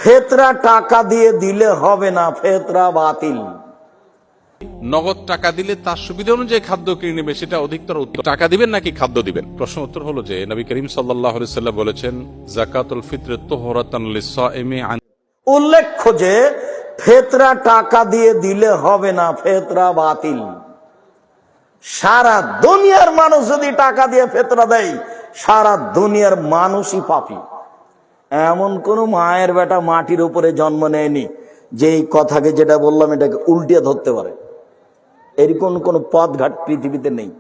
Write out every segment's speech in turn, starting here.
ফেতরা টাকা দিয়ে দিলে হবে না, ফেতরা বাতিল। নগদ টাকা দিলে তার সুবিধা অনুযায়ী খাদ্য কিনে নেবে, সেটা অধিকতর উত্তম। টাকা দিবেন নাকি খাদ্য দিবেন? প্রশ্ন উত্তর হলো যে নবী করিম সাল্লাল্লাহু আলাইহি সাল্লাম বলেছেন, যাকাতুল ফিত্র তুহরাতান লিস-সাইমি। উল্লেখ্য যে ফেতরা টাকা দিয়ে দিলে হবে না, ফেতরা বাতিল। সারা দুনিয়ার মানুষ যদি টাকা দিয়ে ফেতরা দেয়, সারা দুনিয়ার মানুষই পাপী। এমন কোন মায়ের বেটা মাটির উপরে জন্ম নেয়নি যে এই কথাকে, যেটা বললাম, এটাকে উল্টে ধরতে পারে। এরকম কোন পথঘাট পৃথিবীতে নেই।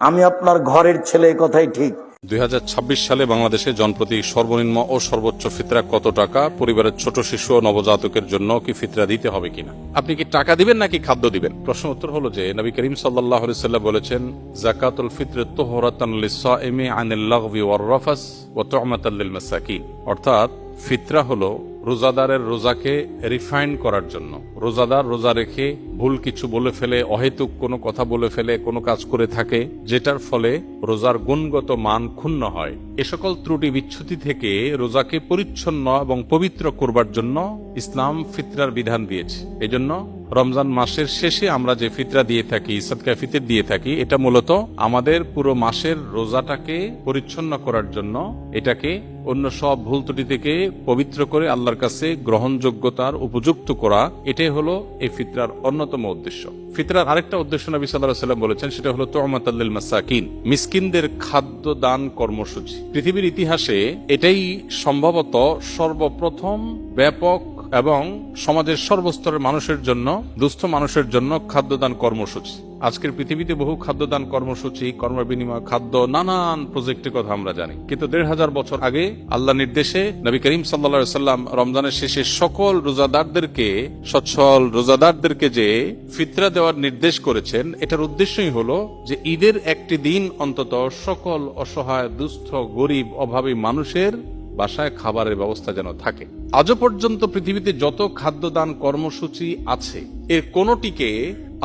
আমি আপনার ঘরের ছেলে, কথাই ঠিক। 2026 সালে বাংলাদেশে জনপ্রতি সর্বনিম্ন ও সর্বোচ্চ ফিতরা কত টাকা? পরিবারের ছোট শিশু ও নবজাতকের জন্য কি ফিতরা দিতে হবে কিনা? আপনি কি টাকা দিবেন নাকি খাদ্য দিবেন? প্রশ্ন উত্তর হলো যে নবী করিম সাল্লাল্লাহু আলাইহি সাল্লাম বলেছেন, যাকাতুল ফিত্র তুহরাতান লিস-সাইমি আনিল লাগবি ওয়ার রাফাস ওয়া তু'মাতাল লিল মাসাকিন। অর্থাৎ ফিতরা হলো রোজাদারের রোজাকে রিফাইন করার জন্য। রোজাদার রোজা রেখে ভুল কিছু বলে ফেলে, অহেতুক কোনো কথা বলে ফেলে, কোনো কাজ করে থাকে যেটার ফলে রোজার গুণগত মান ক্ষুণ্ণ হয়, এ সকল ত্রুটি বিচ্ছুতি থেকে রোজাকে পরিচ্ছন্ন এবং পবিত্র করবার জন্য ইসলাম ফিতরার বিধান দিয়েছে। এজন্য রমজান মাসের শেষে আমরা যে ফিতরা দিয়ে থাকি, সাদকা ফিতর দিয়ে থাকি, এটা মূলত আমাদের পুরো মাসের রোজাটাকে পরিচ্ছন্ন করার জন্য, এটাকে অন্য সব ভুল ত্রুটি থেকে পবিত্র করে আল্লাহর কাছে গ্রহণযোগ্যতার উপযুক্ত করা, এটাই হলো এই ফিতরার অন্যতম উদ্দেশ্য। ফিতরার আরেকটা উদ্দেশ্য নবী সাল্লাল্লাহু আলাইহি ওয়াসাল্লাম বলেছেন, সেটা হলো তু'মাতাল লিল মাসাকিন, মিসকিনদের খাদ্য দান কর্মসূচি। পৃথিবীর ইতিহাসে এটাই সম্ভবত সর্বপ্রথম ব্যাপক এবং সমাজের সর্বস্তরের মানুষের জন্য, দুস্থ মানুষের জন্য খাদ্যদান কর্মসূচি। আজকের পৃথিবীতে বহু খাদ্যদান কর্মসূচি, কর্ম বিনিময় খাদ্য, নানান প্রজেক্টের কথা আমরা জানি, কিন্তু ১৫০০ বছর আগে আল্লাহ নির্দেশে নবী করিম সাল্লাল্লাহু আলাইহি সাল্লাম রমজানের শেষে সকল রোজাদারদেরকে, সচ্ছল রোজাদারদেরকে যে ফিতরা দেওয়ার নির্দেশ করেছেন, এটার উদ্দেশ্যই হলো যে ঈদের একটি দিন অন্তত সকল অসহায়, দুস্থ, গরিব, অভাবী মানুষের বাসায় খাবারের ব্যবস্থা যেন থাকে। আজও পর্যন্ত পৃথিবীতে যত খাদ্যদান কর্মসূচি আছে, এর কোনটিকে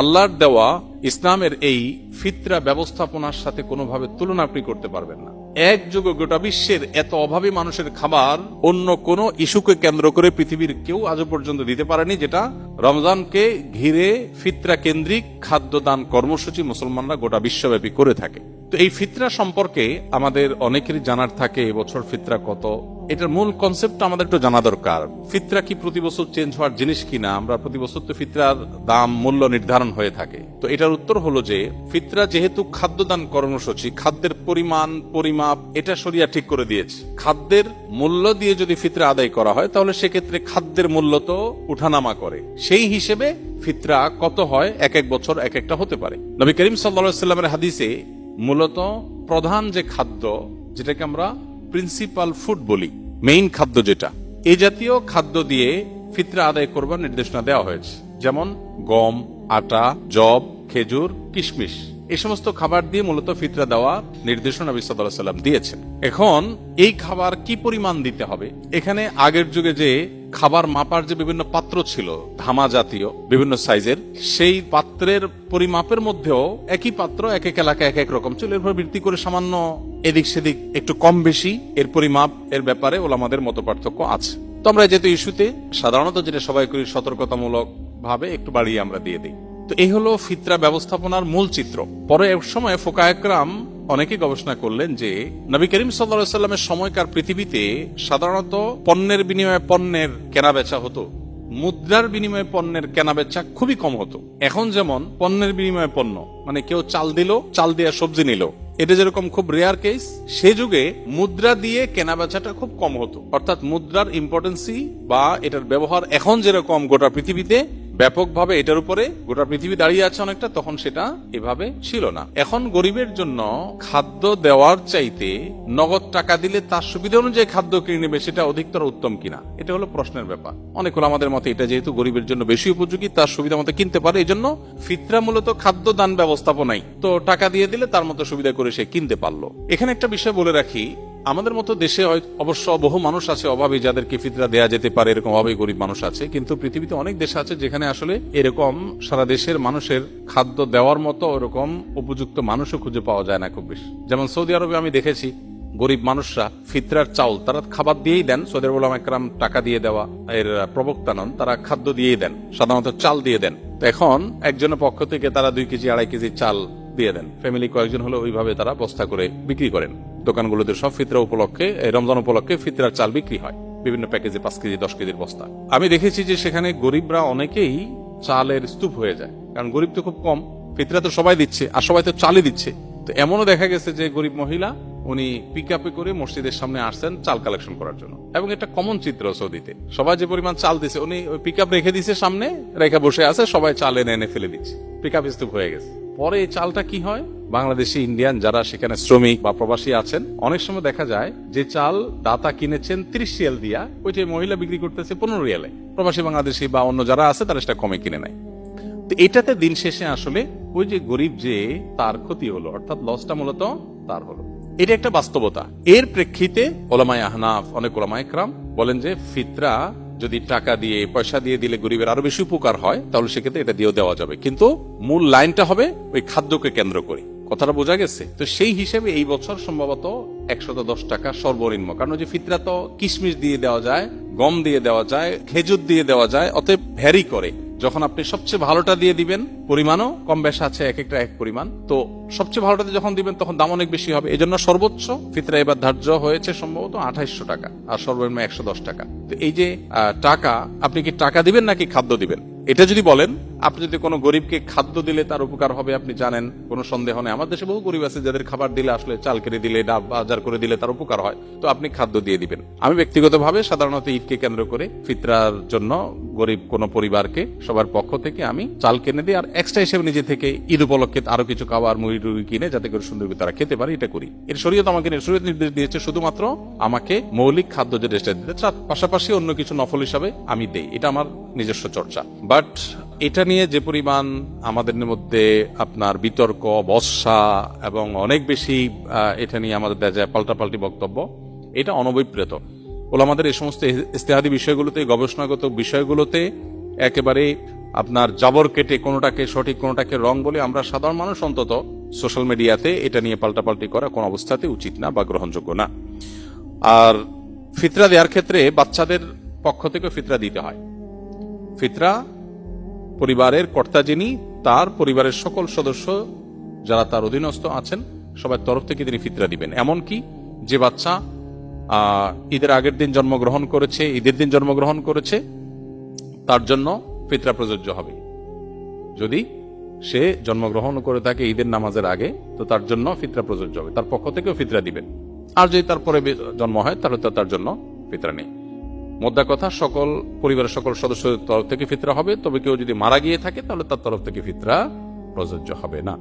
আল্লাহর দেওয়া ইসলামের এই ফিতরা ব্যবস্থাপনার সাথে কোনোভাবে তুলনা আপনি করতে পারবেন না। এক যুগে গোটা বিশ্বের এত অভাবী মানুষের খাবার অন্য কোন ইস্যুকে কেন্দ্র করে পৃথিবীর কেউ আজও পর্যন্ত দিতে পারেনি, যেটা রমজানকে ঘিরে ফিতরা কেন্দ্রিক খাদ্যদান কর্মসূচি মুসলমানরা গোটা বিশ্বব্যাপী করে থাকে। তো এই ফিতরা সম্পর্কে আমাদের অনেকেরই জানার থাকে, এবছর ফিতরা কত, এটার মূল কনসেপ্ট আমাদের একটু জানা দরকার। ফিতরা কি প্রতি বছর চেঞ্জ হওয়ার জিনিস কিনা? আমরা প্রতি বছর তো ফিতরার দাম, মূল্য নির্ধারণ হয়ে থাকে। তো এটার উত্তর হলো যে ফিতরা যেহেতু খাদ্যদান কর্মসূচি, খাদ্যের পরিমাণ, পরিমাপ এটা শরিয়া ঠিক করে দিয়েছে। খাদ্যের মূল্য দিয়ে যদি ফিতরা আদায় করা হয়, তাহলে সেক্ষেত্রে খাদ্যের মূল্য তো উঠানামা করে, সেই হিসেবে ফিতরা কত হয় এক এক বছর এক একটা হতে পারে। নবী করিম সাল্লাল্লাহু আলাইহি ওয়াসাল্লামের হাদিসে মূলত প্রধান যে খাদ্য, যেটাকে আমরা প্রিন্সিপাল ফুড বলি, মেইন খাদ্য যেটা, এই জাতীয় খাদ্য দিয়ে ফিতরা আদায় করবার নির্দেশনা দেওয়া হয়েছে। যেমন গম, আটা, জব, খেজুর, কিশমিশ, এই সমস্ত খাবার দিয়ে মূলত ফিতরা দেওয়া নির্দেশনা নবী সাল্লাল্লাহু আলাইহি ওয়াসাল্লাম দিয়েছেন। এখন এই খাবার কি পরিমাণ দিতে হবে? এখানে আগের যুগে যে খাবার মাপার যে বিভিন্ন পাত্র ছিল, ধামা জাতীয় বিভিন্ন সাইজের, সেই পাত্রের পরিমাপের মধ্যেও একই পাত্র এক এক এলাকায় এক এক রকম ছিল। এর উপর ভিত্তি করে সামান্য এদিক সেদিক একটু কম বেশি এর পরিমাপ এর ব্যাপারে ওলামাদের মত পার্থক্য আছে। তো আমরা যেহেতু ইস্যুতে সাধারণত যেটা সবাই করি, সতর্কতামূলক ভাবে একটু বাড়িয়ে আমরা দিয়ে দিই। তো এই হলো ফিতরা ব্যবস্থাপনার মূল চিত্র। পরে এক সময় ফুকায়ে কেরাম অনেকে গবেষণা করলেন যে নবী করিম সাল্লাল্লাহু আলাইহি ওয়াসাল্লামের সময়কার পৃথিবীতে সাধারণত পণ্যের বিনিময়ে পণ্যের কেনা বেচা হতো, মুদ্রার বিনিময়ে পণ্যের কেনা বেচা খুবই কম হতো। এখন যেমন পণ্যের বিনিময়ে পণ্য, মানে কেউ চাল দিল, চাল দিয়ে সবজি নিল, এটা যেরকম খুব রেয়ার কেস, সে যুগে মুদ্রা দিয়ে কেনা বেচাটা খুব কম হতো। অর্থাৎ মুদ্রার ইম্পর্টেন্সি বা এটার ব্যবহার এখন যেরকম গোটা পৃথিবীতে ব্যাপকভাবে এটার উপরে গোটা পৃথিবী দাঁড়িয়ে আছে অনেকটা, তখন সেটা এভাবে ছিল না। এখন গরিবের জন্য খাদ্য দেওয়ার চাইতে নগদ টাকা দিলে তার সুবিধা অনুযায়ী খাদ্য কিনে নেবে, সেটা অধিকতর উত্তম কিনা, এটা হলো প্রশ্নের ব্যাপার। অনেক হলো আমাদের মতে এটা যেহেতু গরিবের জন্য বেশি উপযোগী, তার সুবিধা মতো কিনতে পারে, এই জন্য ফিতরা মূলত খাদ্য দান ব্যবস্থাপনাই, তো টাকা দিয়ে দিলে তার মতো সুবিধা করে সে কিনতে পারলো। এখানে একটা বিষয় বলে রাখি, আমাদের মতো দেশে অবশ্য বহু মানুষ আছে অভাবী, যাদেরকে ফিতরা দেয়া যেতে পারে, এরকম অভাবী গরিব মানুষ আছে, কিন্তু পৃথিবীতে অনেক দেশ আছে যেখানে আসলে এরকম সারা দেশের মানুষের খাদ্য দেওয়ার মতো ওরকম উপযুক্ত মানুষও খুঁজে পাওয়া যায় না খুব বেশি। যেমন সৌদি আরবে আমি দেখেছি গরিব মানুষরা ফিতরার চাউল তারা খাবার দিয়েই দেন। সৌদি আরব উলামা একরাম টাকা দিয়ে দেওয়া এর প্রবক্তা নন, তারা খাদ্য দিয়েই দেন, সাধারণত চাল দিয়ে দেন। তো এখন একজনের পক্ষ থেকে তারা 2 কেজি 2.5 কেজি চাল দিয়ে দেন। ফ্যামিলি কয়েকজন হলে ওইভাবে তারা বস্তা করে বিক্রি করেন। দোকানগুলোতে সব ফিতরা উপলক্ষে, রমজান উপলক্ষে ফিতরার চাল বিক্রি হয় বিভিন্ন প্যাকেজে, 5 কেজি 10 কেজির বস্তা। আমি দেখেছি যে সেখানে গরিবরা অনেকেই চালের স্তূপ হয়ে যায়, কারণ গরিব তো খুব কম, ফিতরা তো সবাই দিচ্ছে আর সবাই তো চালই দিচ্ছে। তো এমনও দেখা গেছে যে গরিব মহিলা উনি পিক আপে করে মসজিদের সামনে আসছেন চাল কালেকশন করার জন্য, এবং এটা কমন চিত্র সৌদিতে। সবাই যে পরিমাণ চাল দিচ্ছে, উনি ওই পিক আপ রেখে দিচ্ছে সামনে, রেখে বসে আছে, সবাই চাল এনে এনে ফেলে দিচ্ছে, পিক আপ স্তূপ হয়ে গেছে। পরে এই চালটা কি হয়, বাংলাদেশি ইন্ডিয়ান যারা সেখানে শ্রমিক বা প্রবাসী আছেন, অনেক সময় দেখা যায় যে চাল দাতা কিনেছেন 30 রিয়াল দিয়া, ওইটা মহিলা বিক্রি করতেছে 15 রিয়ালে। প্রবাসী বাংলাদেশি বা অন্য যারা আছে তারা সেটা কমে কিনে নেয়। তো এটাতে দিন শেষে আসলে ওই যে গরিব যে তার ক্ষতি হলো, অর্থাৎ লসটা মূলত তার হলো। এটা একটা বাস্তবতা। এর প্রেক্ষিতে ওলামায়ে আহনাফ, অনেক ওলামায়ে ইকরাম বলেন যে ফিতরা যদি টাকা দিয়ে, পয়সা দিয়ে দিলে গরিবের আরো বেশি উপকার হয়, তাহলে সেক্ষেত্রে এটা দিয়েও দেওয়া যাবে, কিন্তু মূল লাইনটা হবে ওই খাদ্যকে কেন্দ্র করে। কথাটা বোঝা গেছে? তো সেই হিসেবে এই বছর সম্ভবত 110 টাকা সর্বনিম্ন, কারণ ওই যে ফিতরা তো কিশমিশ দিয়ে দেওয়া যায়, গম দিয়ে দেওয়া যায়, খেজুর দিয়ে দেওয়া যায়, অতএব ভ্যারি করে। যখন আপনি সবচেয়ে ভালোটা দিয়ে দিবেন, পরিমাণও কম বেশ আছে, এক একটা এক পরিমাণ, তো সবচেয়ে ভালোটাতে যখন দিবেন তখন দাম অনেক বেশি হবে। এই জন্য সর্বোচ্চ ফিতরা এবার ধার্য হয়েছে সম্ভবত 2800 টাকা, আর সর্বনিম্ন 110 টাকা। তো এই যে টাকা, আপনি কি টাকা দিবেন নাকি খাদ্য দিবেন? এটা যদি বলেন, আপনি যদি কোনো গরিবকে খাদ্য দিলে তার উপকার হবে, আপনি জানেন, কোনো সন্দেহ নেই। আমার দেশে বহু গরিব আছে যাদের খাবার দিলে, আসলে চাল কেটে দিলে, ডাব বাজার করে দিলে তার উপকার হয়, তো আপনি খাদ্য দিয়ে দিবেন। আমি ব্যক্তিগতভাবে সাধারণত ঈদকে কেন্দ্র করে ফিতরার জন্য গরিব কোনো পরিবারকে সবার পক্ষ থেকে আমি চাল কিনে দিই, আর এক্সট্রা হিসেবে নিজে থেকে ঈদ উপলক্ষে আরো কিছু খাবার মুড়ি টুড়ি কিনে যাতে করে সুন্দর করে তারা খেতে পারে, এটা করি। এর শরীয়ত আমাকে শরীয়ত নির্দেশ দিয়েছে শুধুমাত্র আমাকে মৌলিক খাদ্য যে ড্রেসটা দিতে, তার পাশাপাশি অন্য কিছু নফল হিসাবে আমি দেই, এটা আমার নিজস্ব চর্চা। বাট এটা নিয়ে যে পরিমাণ আমাদের মধ্যে আপনার বিতর্ক, বর্ষা এবং অনেক বেশি এটা নিয়ে আমাদের দেখা যায় পাল্টাপাল্টি বক্তব্য, এটা অনভিপ্রেত। ওলামাদের এই সমস্ত ইজতিহাদি বিষয়গুলোতে, গবেষণাগত বিষয়গুলোতে একেবারে আপনার জাবর কেটে কোনোটাকে সঠিক কোনোটাকে রং বলে আমরা সাধারণ মানুষ অন্তত সোশ্যাল মিডিয়াতে এটা নিয়ে পাল্টাপাল্টি করা কোন অবস্থাতে উচিত না বা গ্রহণযোগ্য না। আর ফিতরা দেওয়ার ক্ষেত্রে বাচ্চাদের পক্ষ থেকে ফিতরা দিতে হয়। ফিতরা পরিবারের কর্তা যিনি, তার পরিবারের সকল সদস্য যারা তার অধীনস্থ আছেন সবার তরফ থেকে তিনি ফিতরা দিবেন। এমনকি যে বাচ্চা ঈদের আগের দিন জন্মগ্রহণ করেছে, ঈদের দিন জন্মগ্রহণ করেছে, তার জন্য ফিতরা প্রযোজ্য হবে। যদি সে জন্মগ্রহণ করে থাকে ঈদের নামাজের আগে, তো তার জন্য ফিতরা প্রযোজ্য হবে, তার পক্ষ থেকেও ফিতরা দিবেন। আর যদি তারপরে জন্ম হয় তাহলে তার জন্য ফিতরা নেই। মোদ্দা কথা, সকল পরিবারের সকল সদস্যদের তরফ থেকে ফিতরা হবে, তবে কেউ যদি মারা গিয়ে থাকে তাহলে তার তরফ থেকে ফিতরা প্রযোজ্য হবে না।